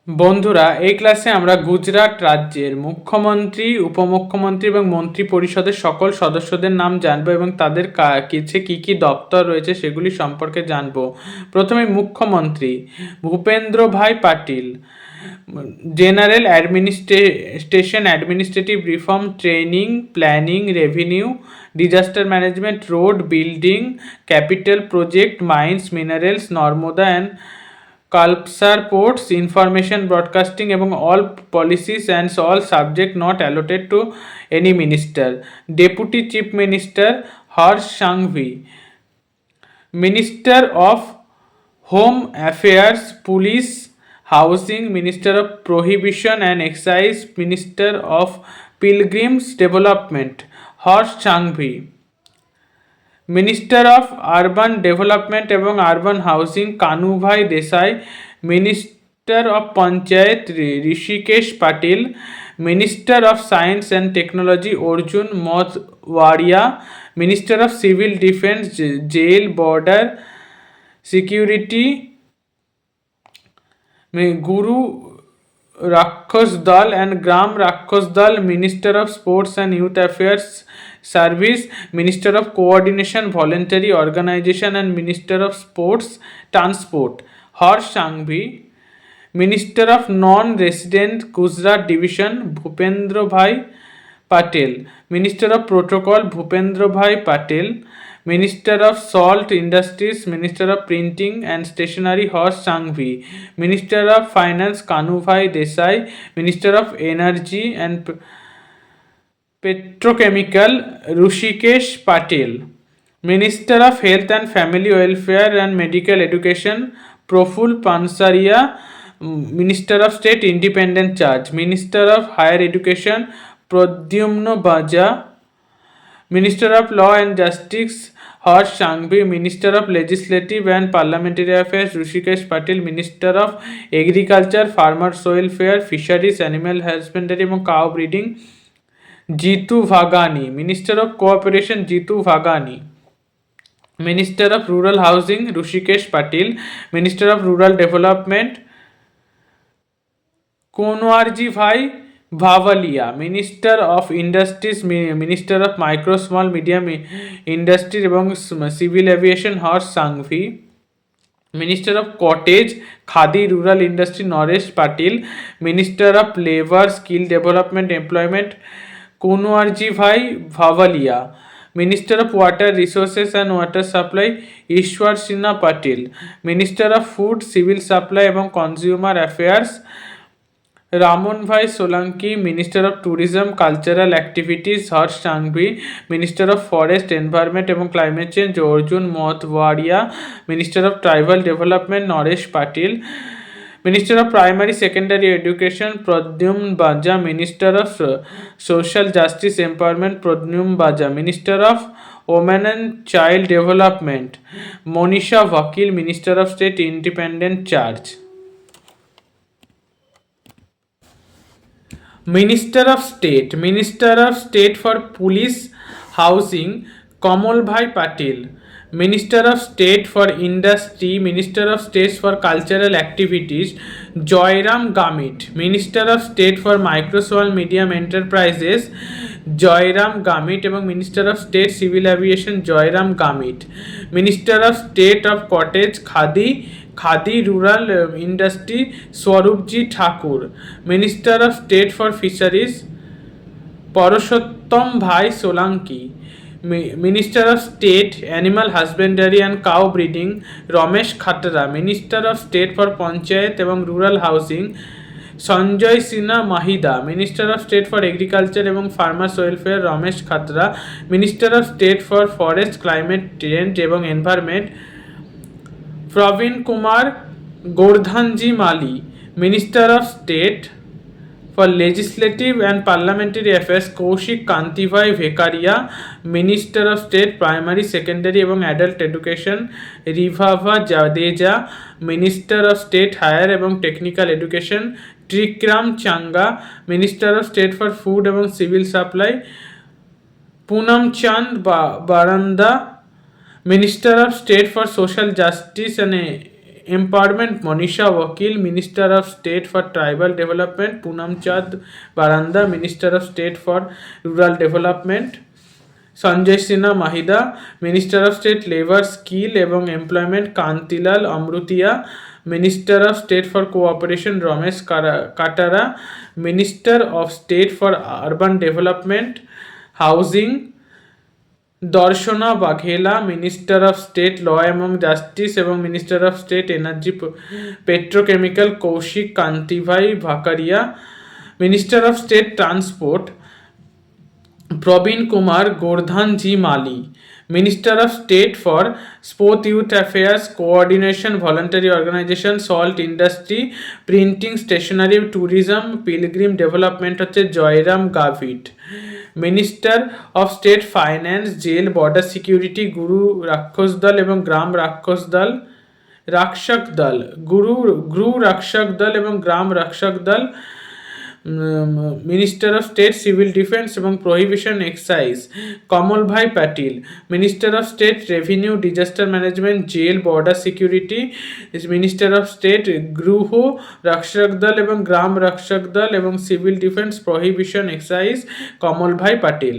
বন্ধুরা, এই ক্লাসে আমরা গুজরাট রাজ্যের মুখ্যমন্ত্রী, উপমুখ্যমন্ত্রী এবং মন্ত্রী পরিষদের সকল সদস্যদের নাম জানবো এবং তাদের কাছে কী কী দপ্তর রয়েছে সেগুলি সম্পর্কে জানবো। প্রথমে মুখ্যমন্ত্রী Bhupendra bhai Patil. General administration, administrative reform, training, planning, revenue, disaster management, road, building, capital project, mines, minerals, Narmada and Kalpasar ports, information broadcasting এবং all policies and all subject not allotted to any minister. Deputy chief minister Harsh Sanghavi. Minister of home affairs, police, housing, minister of prohibition and excise, minister of pilgrims development Harsh Sanghavi. Minister of urban development এবং urban housing Kanubhai Desai. Minister of panchayat Rushikesh Patil. Minister of science and technology Arjun Modhwadia. Minister of civil defence, jail, border security গুরু রাক্ষস Dal and Gram Rakshak Dal. Minister of sports and youth affairs service, minister of coordination voluntary organisation and minister of sports transport Harsh Sanghavi. Minister of non resident Gujarat division Bhupendra bhai Patel. Minister of protocol Bhupendra bhai Patel. Minister of salt industries, minister of printing and stationery Harsh Sanghavi. Minister of finance Kanubhai Desai. Minister of energy and petrochemical Rushikesh Patil. Minister of health and family welfare and medical education Praful Pansaria. Minister of state independent charge. Minister of higher education Pradyuman Vaja. Minister of law and justice Harsh Sanghavi. Minister of legislative and parliamentary affairs Rushikesh Patil. Minister of agriculture, farmers welfare, fisheries, animal husbandry এবং cow breeding Jitu Vaghani. Minister of cooperation Jitu Vaghani. Minister of rural housing Rishikesh Patil. Minister of rural development Kunvarji bhai Bavaliya. Minister of industries, minister of micro small medium industries এবং civil aviation Harsh Sanghavi. Minister of cottage, khadi, rural industry Naresh Patil. Minister of labour, skill development, employment Kunvarji bhai Bavaliya. Minister of water resources and water supply Ishwar Sinha Patil. Minister of food, civil supply এবং consumer affairs Raman bhai Solanki. Minister of tourism cultural activities Harsh Sanghavi. Minister of forest, environment এবং climate change Arjun Modhwadia. Minister of tribal development Naresh Patil. Minister of primary secondary education Pradyuman Vaja. Minister of social justice empowerment Pradyuman Vaja. Minister of women and child development Manisha Vakil. Minister of state independent charge. Minister of state for police housing Kamal ভাই Patil. Minister of state for industry, minister of state for cultural activities Jayram Gamit. Minister of state for micro small medium enterprises Jayram Gamit এবং minister of state civil aviation Jayram Gamit. Minister of state of cottage khadi rural industry Swarupji Thakur. Minister of state for fisheries Parshottam bhai Solanki. Minister of state animal husbandry and cow breeding Ramesh Khatra. Minister of state for panchayat এবং rural housing Sanjay Sinha Mahida. Minister of state for agriculture এবং farmers welfare Ramesh Khatra. Minister of state for forest, climate change এবং environment Praveen Kumar Gordhanji Mali. Minister of state for legislative and parliamentary affairs Kaushik Kantibhai Vekariya. Minister of state primary secondary এবং adult education Rivaba Jadeja. Minister of state higher এবং technical education Trikram Changa. Minister of state for food এবং civil supply Punam Chand Baranda. Minister of State for Social Justice and empowerment Manisha Vakil, minister of state for tribal development Punam Chand Baranda, minister of state for rural development Sanjay Sinha Mahida, minister of state labour skill এবং employment Kantilal Amrutiya, minister of state for cooperation Ramesh Katara, minister of state for urban development housing Darshana বাঘেলা, minister of state law এবং justice এবং minister of state energy petrochemical Kaushik Kantibhai Vakaria, minister of state transport Praveen Kumar Gordhanji Mali, minister of state for sport youth affairs coordination voluntary organisation salt industry printing stationery tourism pilgrim development হচ্ছে Jayram Gavit, minister of state finance jail border security গুরু রাক্ষস দল এবং গ্রাম রাক্ষস দল রাক্ষক দল গুরু রাক্ষক দল এবং গ্রাম রাক্ষক দল, minister of state civil defence এবং প্রহিবিশন এক্সাইজ কমল ভাই Patil, minister of state revenue disaster management jail border security, minister of state গৃহ রক্ষক দল এবং গ্রাম রক্ষক দল এবং civil defence prohibition excise Kamal ভাই পাটিল।